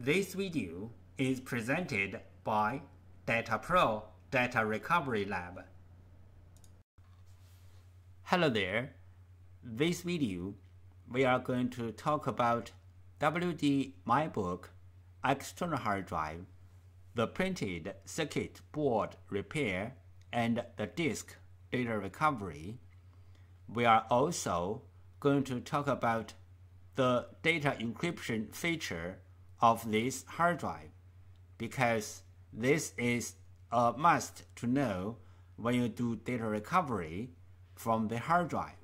This video is presented by DataPro Data Recovery Lab. Hello there. This video we are going to talk about WD MyBook external hard drive, the printed circuit board repair, and the disk data recovery. We are also going to talk about the data encryption feature of this hard drive, because this is a must to know when you do data recovery from the hard drive.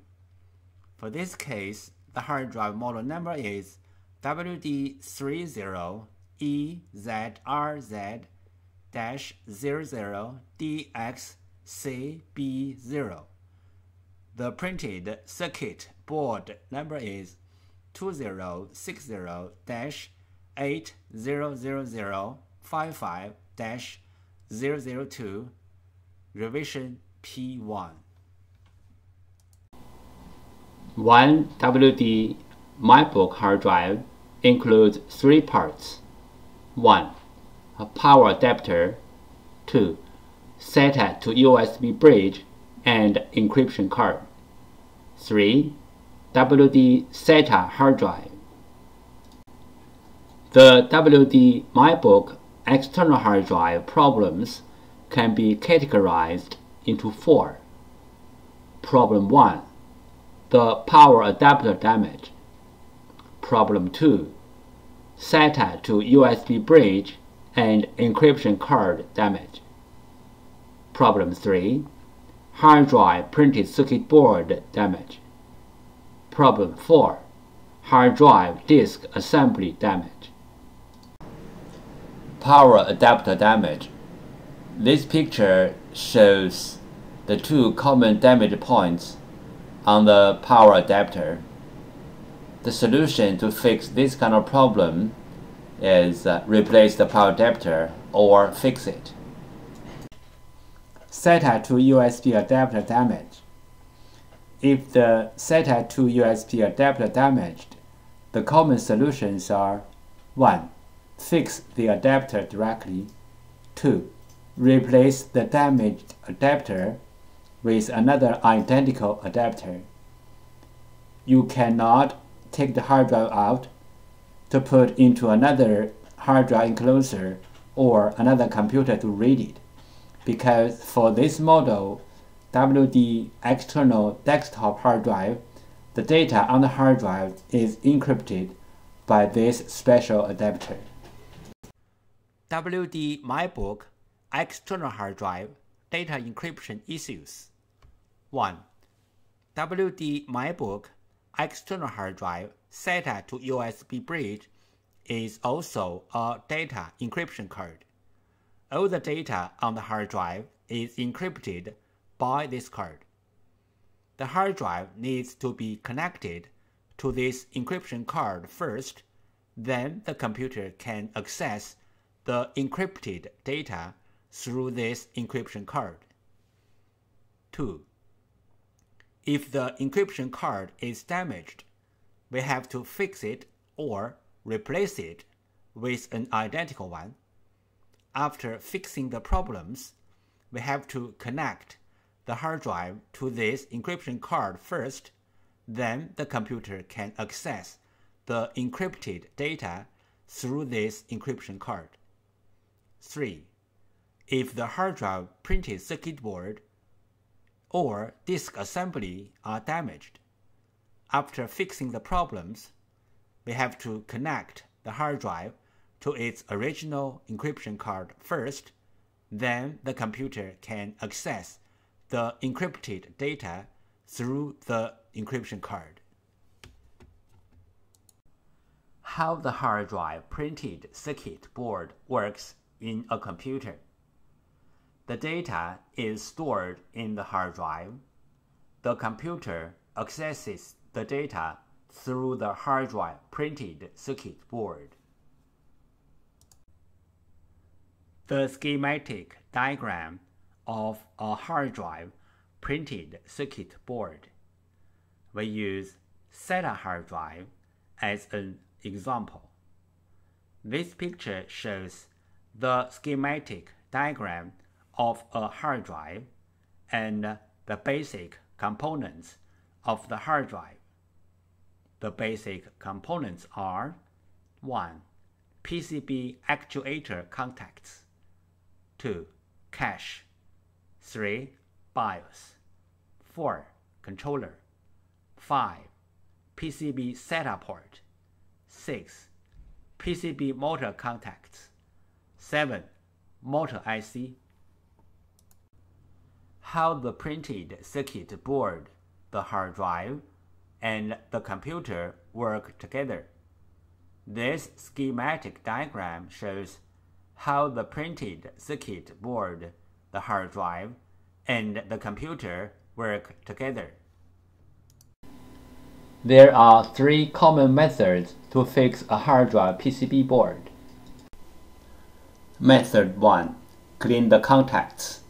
For this case, the hard drive model number is WD20EARS-00DXCB0. The printed circuit board number is 2060-800055-002, revision P1. One WD MyBook hard drive includes three parts. 1. A power adapter. 2. SATA to USB bridge and encryption card. 3. WD SATA hard drive. The WD MyBook external hard drive problems can be categorized into 4. Problem 1. The power adapter damage. Problem 2. SATA to USB bridge and encryption card damage. Problem 3. Hard drive printed circuit board damage. Problem 4. Hard drive disk assembly damage. Power adapter damage. This picture shows the two common damage points on the power adapter. The solution to fix this kind of problem is replace the power adapter or fix it. SATA to USB adapter damage. If the SATA to USB adapter damaged, the common solutions are: 1. Fix the adapter directly. 2. Replace the damaged adapter with another identical adapter. You cannot take the hard drive out to put into another hard drive enclosure or another computer to read it, because for this model WD external desktop hard drive, the data on the hard drive is encrypted by this special adapter. WD MyBook external hard drive data encryption issues. 1. WD MyBook external hard drive SATA to USB bridge is also a data encryption card. All the data on the hard drive is encrypted by this card. The hard drive needs to be connected to this encryption card first, then the computer can access the encrypted data through this encryption card. 2. If the encryption card is damaged, we have to fix it or replace it with an identical one. After fixing the problems, we have to connect the hard drive to this encryption card first, then the computer can access the encrypted data through this encryption card. 3. If the hard drive printed circuit board or disk assembly are damaged, after fixing the problems, we have to connect the hard drive to its original encryption card first, then the computer can access the encrypted data through the encryption card. How the hard drive printed circuit board works in a computer. The data is stored in the hard drive. The computer accesses the data through the hard drive printed circuit board. The schematic diagram of a hard drive printed circuit board. We use SATA hard drive as an example. This picture shows the schematic diagram of a hard drive and the basic components of the hard drive. The basic components are 1. PCB actuator contacts, 2. Cache, 3. BIOS, 4. Controller, 5. PCB setup port, 6. PCB motor contacts, 7. Motor IC. How the printed circuit board, the hard drive, and the computer work together. This schematic diagram shows how the printed circuit board, the hard drive, and the computer work together. There are 3 common methods to fix a hard drive PCB board. Method 1. Clean the contacts.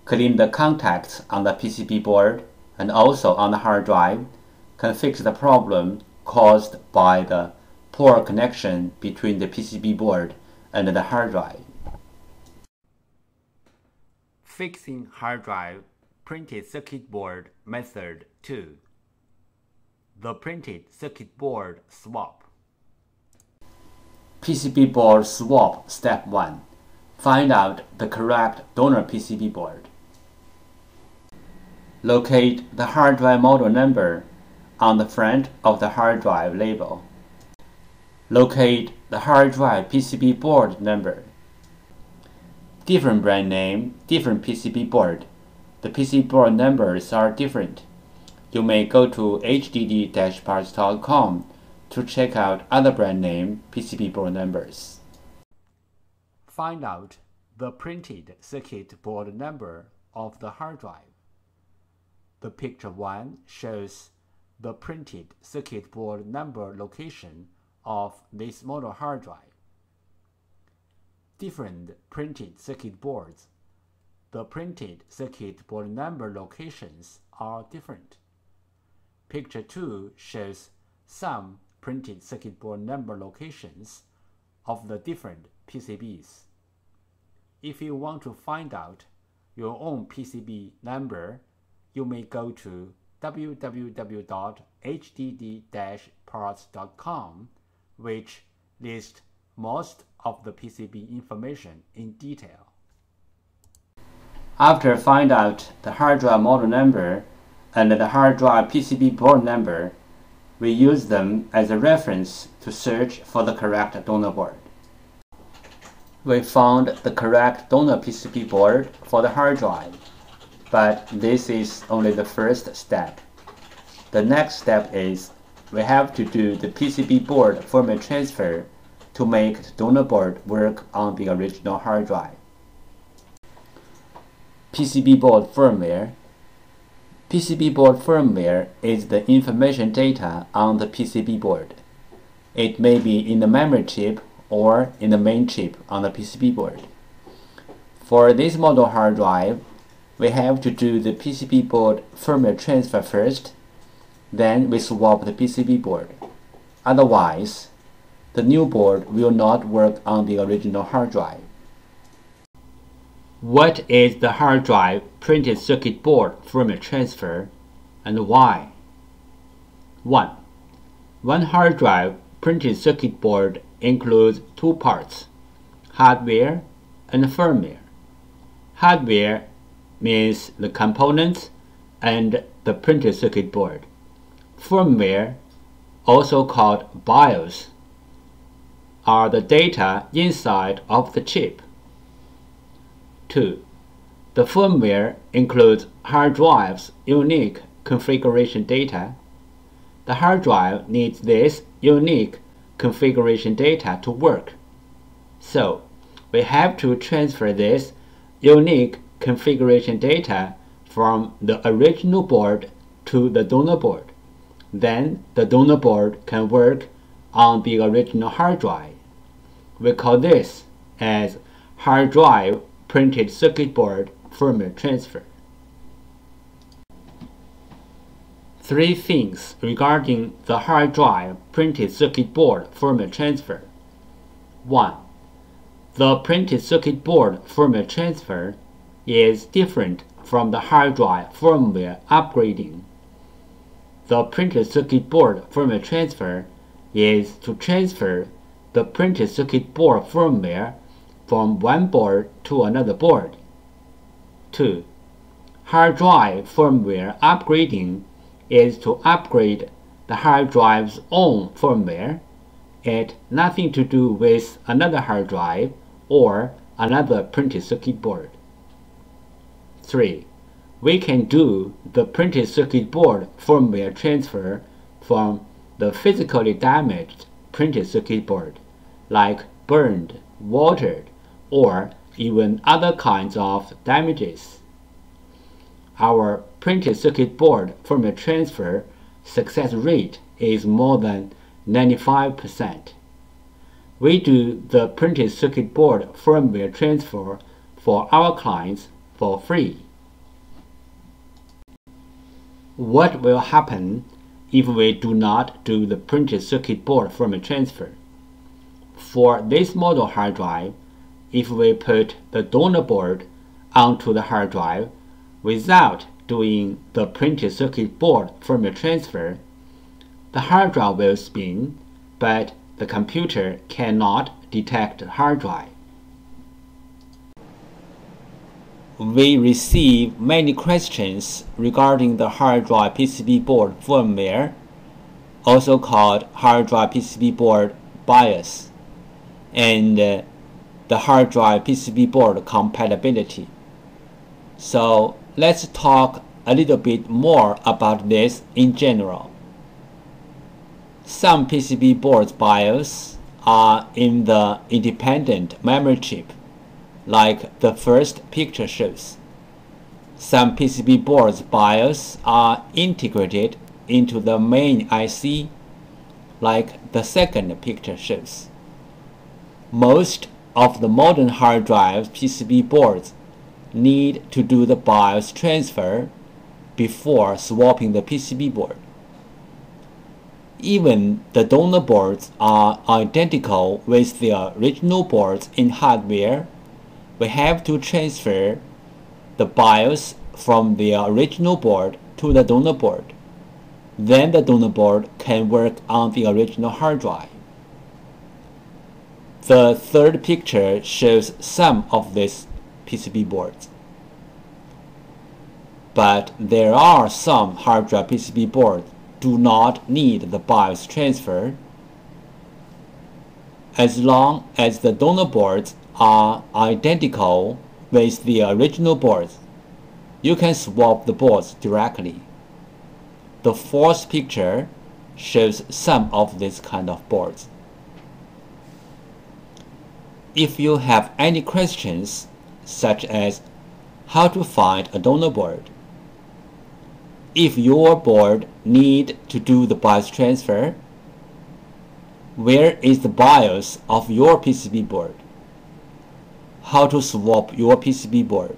Clean the contacts on the PCB board and also on the hard drive can fix the problem caused by the poor connection between the PCB board and the hard drive. Fixing hard drive printed circuit board method 2. The printed circuit board swap. PCB board swap step 1. Find out the correct donor PCB board. Locate the hard drive model number on the front of the hard drive label. Locate the hard drive PCB board number. Different brand name, different PCB board. The PCB board numbers are different. You may go to hddparts.com to check out other brand name PCB board numbers. Find out the printed circuit board number of the hard drive. The picture 1 shows the printed circuit board number location of this model hard drive. Different printed circuit boards. The printed circuit board number locations are different. Picture 2 shows some printed circuit board number locations of the different PCBs. If you want to find out your own PCB number, you may go to www.hdd-parts.com, which lists most of the PCB information in detail. After find out the hard drive model number and the hard drive PCB board number, we use them as a reference to search for the correct donor board. We found the correct donor PCB board for the hard drive, but this is only the first step. The next step is we have to do the PCB board firmware transfer to make the donor board work on the original hard drive. PCB board firmware. PCB board firmware is the information data on the PCB board. It may be in the memory chip or in the main chip on the PCB board. For this model hard drive, we have to do the PCB board firmware transfer first, then we swap the PCB board. Otherwise, the new board will not work on the original hard drive. What is the hard drive printed circuit board firmware transfer and why? 1. One hard drive printed circuit board includes 2 parts, hardware and firmware. Hardware means the components and the printed circuit board. Firmware, also called BIOS, are the data inside of the chip. 2. The firmware includes hard drive's unique configuration data. The hard drive needs this unique configuration data to work. So, we have to transfer this unique configuration data from the original board to the donor board. Then the donor board can work on the original hard drive. We call this as hard drive printed circuit board firmware transfer. 3 things regarding the hard drive printed circuit board firmware transfer. 1. The printed circuit board firmware transfer is different from the hard drive firmware upgrading. The printed circuit board firmware transfer is to transfer the printed circuit board firmware from one board to another board. 2. Hard drive firmware upgrading is to upgrade the hard drive's own firmware. It has nothing to do with another hard drive or another printed circuit board. 3. We can do the printed circuit board firmware transfer from the physically damaged printed circuit board, like burned, watered, or even other kinds of damages. Our printed circuit board firmware transfer success rate is more than 95%. We do the printed circuit board firmware transfer for our clients for free. What will happen if we do not do the printed circuit board firmware transfer? For this model hard drive, if we put the donor board onto the hard drive without doing the printed circuit board firmware transfer, the hard drive will spin, but the computer cannot detect the hard drive. We receive many questions regarding the hard drive PCB board firmware, also called hard drive PCB board BIOS, and the hard drive PCB board compatibility. So let's talk a little bit more about this in general. Some PCB boards BIOS are in the independent memory chip, like the first picture shows. Some PCB boards BIOS are integrated into the main IC, like the second picture shows. Most of the modern hard drive PCB boards need to do the BIOS transfer before swapping the PCB board. Even the donor boards are identical with the original boards in hardware. We have to transfer the BIOS from the original board to the donor board. Then the donor board can work on the original hard drive. The third picture shows some of these PCB boards. But there are some hard drive PCB boards do not need the BIOS transfer. As long as the donor boards are identical with the original boards, you can swap the boards directly. The fourth picture shows some of these kind of boards. If you have any questions, such as how to find a donor board, if your board need to do the BIOS transfer, where is the BIOS of your PCB board, how to swap your PCB board,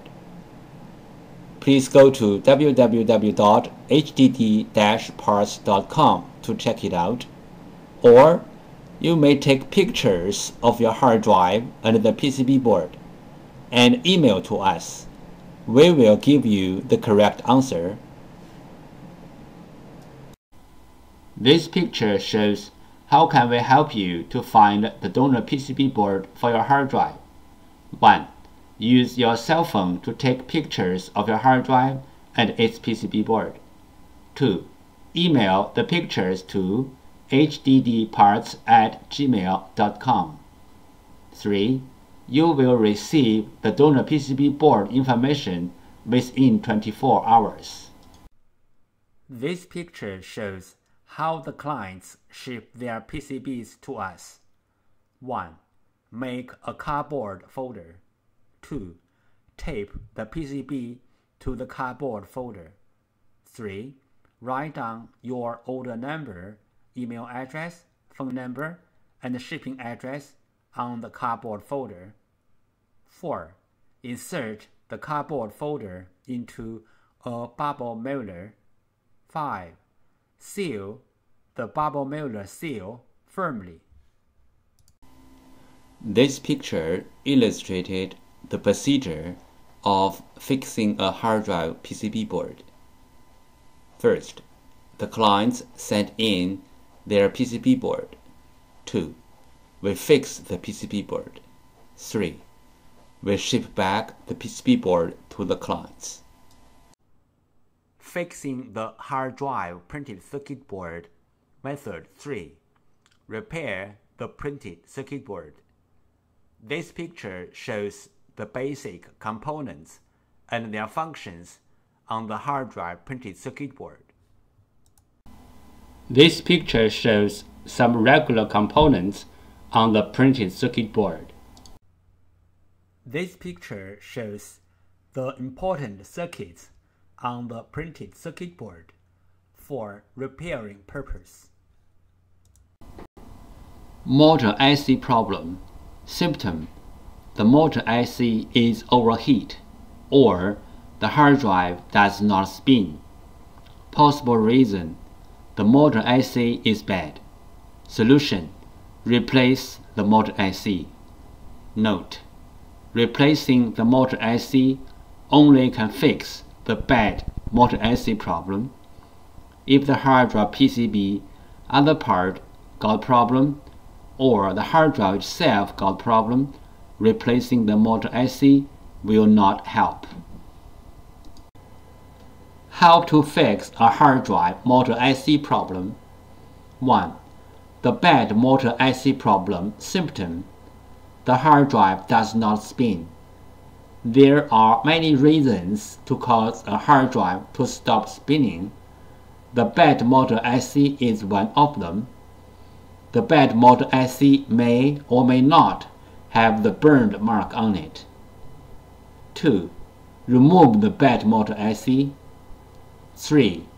please go to www.hdd-parts.com to check it out, or you may take pictures of your hard drive and the PCB board and email to us. We will give you the correct answer. This picture shows how can we help you to find the donor PCB board for your hard drive. 1. Use your cell phone to take pictures of your hard drive and its PCB board. 2. Email the pictures to hddparts@gmail.com. 3. You will receive the donor PCB board information within 24 hours. This picture shows how the clients ship their PCBs to us. 1. Make a cardboard folder. 2. Tape the PCB to the cardboard folder. 3. Write down your order number, email address, phone number, and shipping address on the cardboard folder. 4. Insert the cardboard folder into a bubble mailer. 5. Seal the bubble mailer seal firmly. This picture illustrated the procedure of fixing a hard drive PCB board. First, the clients send in their PCB board. 2. We fix the PCB board. 3. We ship back the PCB board to the clients. Fixing the hard drive printed circuit board. Method 3. Repair the printed circuit board. This picture shows the basic components and their functions on the hard drive printed circuit board. This picture shows some regular components on the printed circuit board. This picture shows the important circuits on the printed circuit board for repairing purpose. Motor IC problem. Symptom: the motor IC is overheat, or the hard drive does not spin. Possible reason: the motor IC is bad. Solution: replace the motor IC. Note: replacing the motor IC only can fix the bad motor IC problem. If the hard drive PCB other part got problem, or the hard drive itself got problem, replacing the motor IC will not help. How to fix a hard drive motor IC problem. 1. The bad motor IC problem. Symptom: the hard drive does not spin. There are many reasons to cause a hard drive to stop spinning. The bad motor IC is one of them. The bad motor IC may or may not have the burned mark on it. 2. Remove the bad motor IC. 3.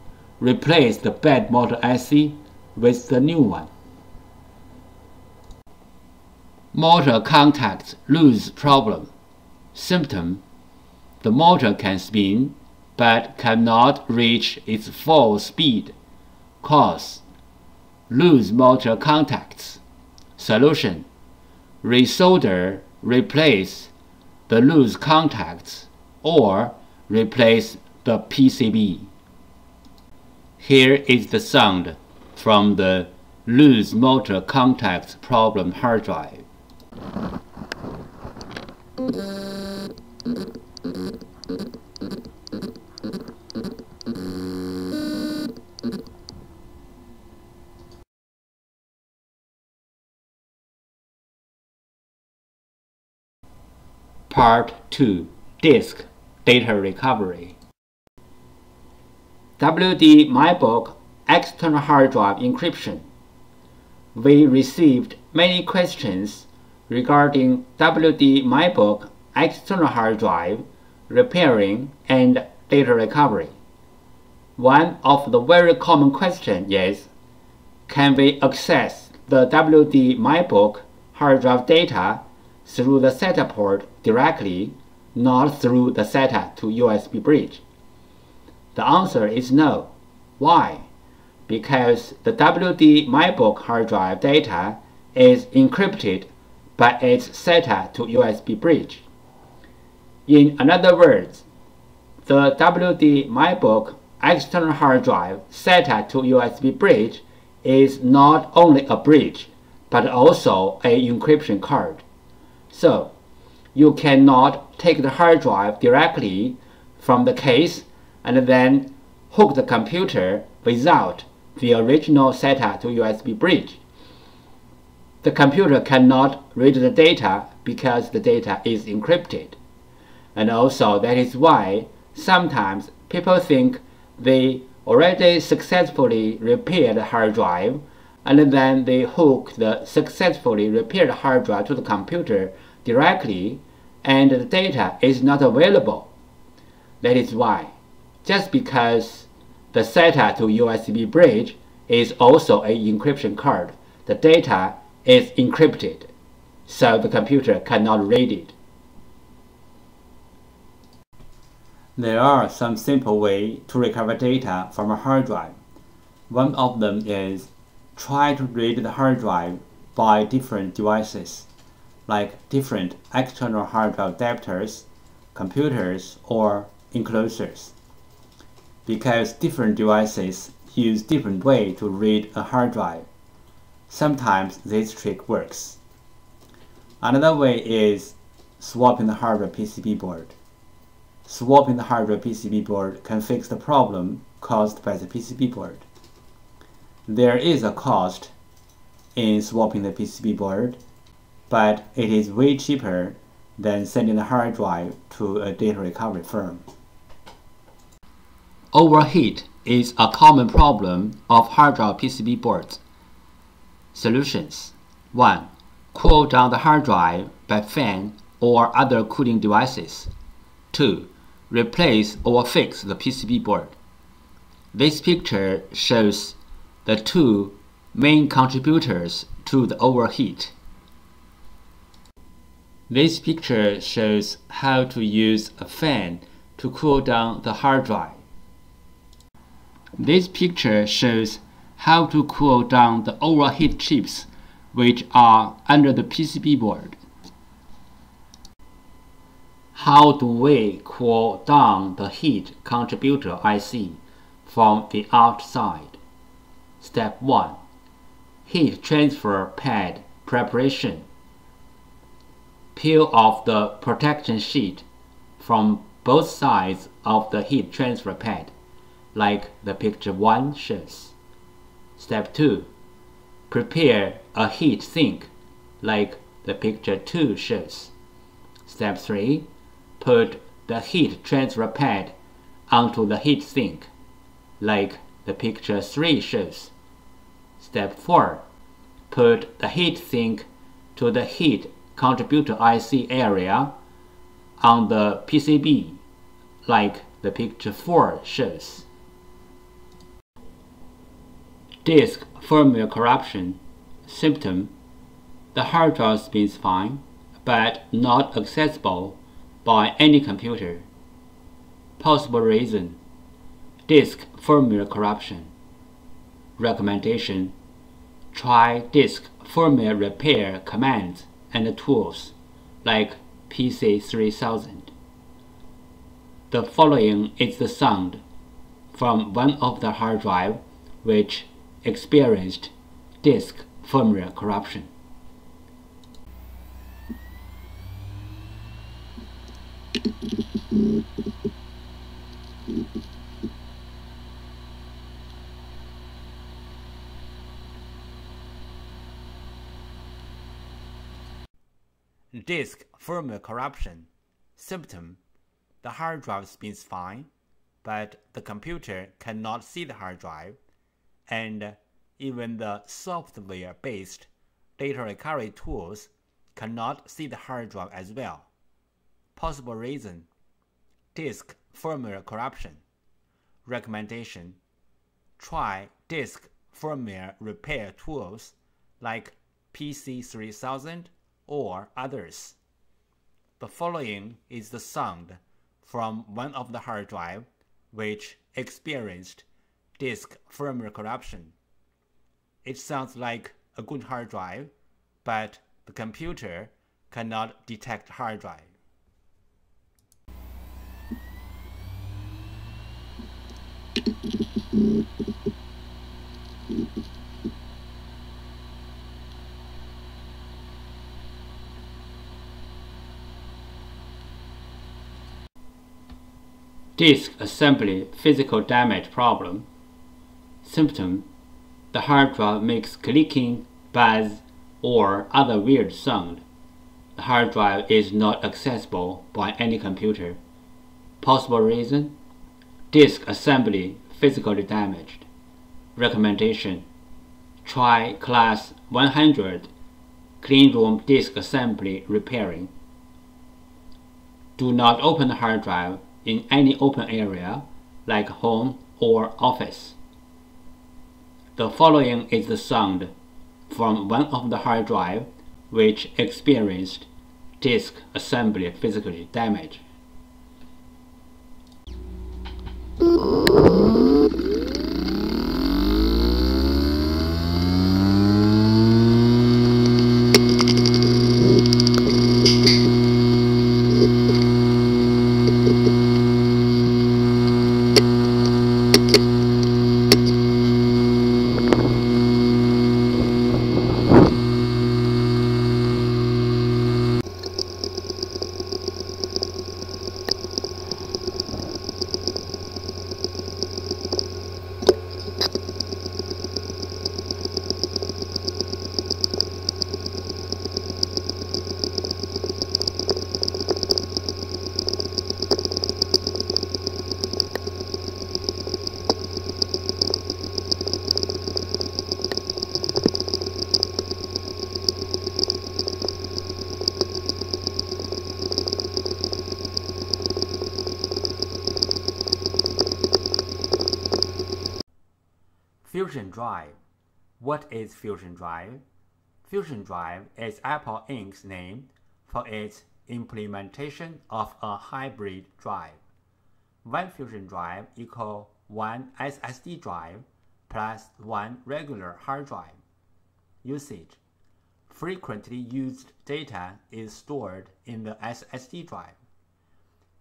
Replace the bad motor IC with the new one. Motor contacts loose problem. Symptom: the motor can spin but cannot reach its full speed. Cause: loose motor contacts. Solution: resolder, replace the loose contacts, or replace the PCB. Here is the sound from the loose motor contacts problem hard drive. Part 2. Disk Data Recovery. WD MyBook External Hard Drive Encryption. We received many questions regarding WD MyBook External Hard Drive repairing and data recovery. One of the very common questions is, can we access the WD MyBook hard drive data through the SATA port directly, not through the SATA to USB bridge? The answer is no. Why? Because the WD MyBook hard drive data is encrypted by its SATA to USB bridge. In other words, the WD MyBook external hard drive SATA to USB bridge is not only a bridge, but also an encryption card. So, you cannot take the hard drive directly from the case and then hook the computer without the original SATA to USB bridge. The computer cannot read the data because the data is encrypted. And also that is why sometimes people think they already successfully repaired the hard drive and then they hook the successfully repaired hard drive to the computer directly and the data is not available. That is why, just because the SATA to USB bridge is also an encryption card, the data is encrypted, so the computer cannot read it. There are some simple ways to recover data from a hard drive. One of them is try to read the hard drive by different devices. like different external hard drive adapters, computers, or enclosures, because different devices use different way to read a hard drive. Sometimes this trick works. Another way is swapping the hardware PCB board. Swapping the hardware PCB board can fix the problem caused by the PCB board. There is a cost in swapping the PCB board, but it is way cheaper than sending the hard drive to a data recovery firm. Overheat is a common problem of hard drive PCB boards. Solutions: 1. Cool down the hard drive by fan or other cooling devices. 2. Replace or fix the PCB board. This picture shows the two main contributors to the overheat. This picture shows how to use a fan to cool down the hard drive. This picture shows how to cool down the overheat chips which are under the PCB board. How do we cool down the heat contributor IC from the outside? Step 1. Heat transfer pad preparation. Peel off the protection sheet from both sides of the heat transfer pad, like the picture 1 shows. Step 2. Prepare a heat sink, like the picture 2 shows. Step 3. Put the heat transfer pad onto the heat sink, like the picture 3 shows. Step 4. Put the heat sink to the heat contributor IC area on the PCB, like the picture 4 shows. Disk firmware corruption. Symptom: the hard drive spins fine, but not accessible by any computer. Possible reason: disk firmware corruption. Recommendation: try disk firmware repair commands and tools like PC3000. The following is the sound from one of the hard drive which experienced disk firmware corruption. Disk firmware corruption. Symptom: the hard drive spins fine, but the computer cannot see the hard drive, and even the software-based data recovery tools cannot see the hard drive as well. Possible reason: disk firmware corruption. Recommendation: try disk firmware repair tools like PC3000 or others. The following is the sound from one of the hard drive which experienced disk firmware corruption. It sounds like a good hard drive, but the computer cannot detect hard drive. Disk assembly physical damage problem. Symptom: the hard drive makes clicking, buzz, or other weird sound. The hard drive is not accessible by any computer. Possible reason: disk assembly physically damaged. Recommendation: try class 100 cleanroom disk assembly repairing. Do not open the hard drive in any open area like home or office. The following is the sound from one of the hard drive which experienced disk assembly physical damage. Fusion Drive. What is Fusion Drive? Fusion Drive is Apple Inc.'s name for its implementation of a hybrid drive. One Fusion Drive equals one SSD drive plus one regular hard drive. Usage. Frequently used data is stored in the SSD drive.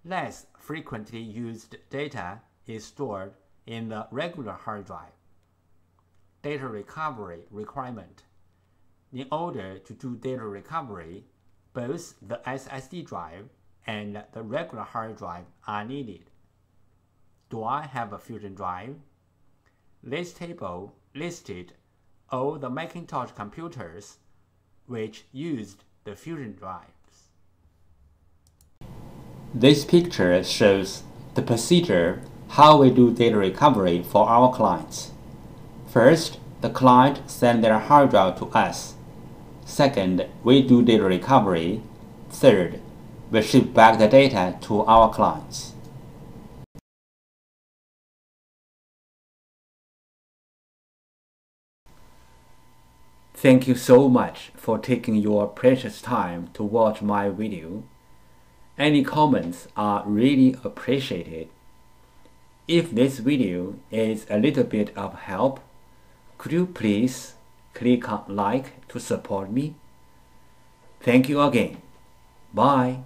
Less frequently used data is stored in the regular hard drive. Data recovery requirement. In order to do data recovery, both the SSD drive and the regular hard drive are needed. Do I have a Fusion Drive? This table listed all the Macintosh computers which used the Fusion Drives. This picture shows the procedure how we do data recovery for our clients. First, the client sends their hard drive to us. Second, we do data recovery. Third, we ship back the data to our clients. Thank you so much for taking your precious time to watch my video. Any comments are really appreciated. If this video is a little bit of help, could you please click on like to support me? Thank you again. Bye.